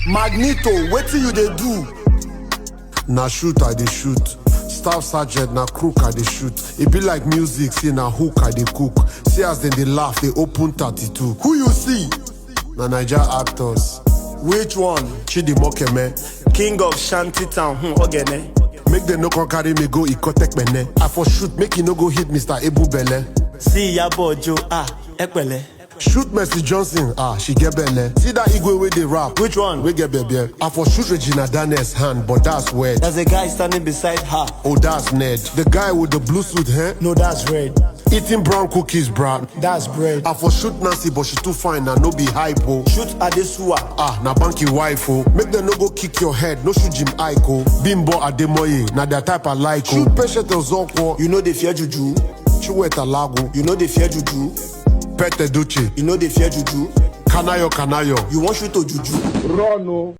Magneto, wetin you dey do? Na shoot I dey shoot. Staff sergeant na crook I dey shoot. It be like music, say na hook I dey cook. See as dem dey laugh, they open 32. Who you see? Na Naija actors. Which one? Chidimokeme. King of Shantytown, Ogene. Make them no come carry me go Ikotek Mene. I for shoot, make you no go hit Mr. Ebu Bele. See Yabo Joe, Ekwele. Shoot Mercy Johnson, she get belle. See that Igwe where they rap. Which one? We get baby. I for shoot Regina Daniel's hand, but that's weird. There's a guy standing beside her. Oh, that's Ned. The guy with the blue suit, No, that's red. Eating brown cookies, bruh. That's bread. I for shoot Nancy, but she too fine and no be hypo. Shoot Adesua. Na banky wife, oh. Make them no go kick your head, no shoot Jim Aiko. Bimbo Ademoye, na their type I like. Shoot Patient Ozokwo. You know they fear juju. Chiweta Lago. You know they fear juju. Pete Duce. You know they fear juju. Kanayo. You want shoot to juju. Run, oh.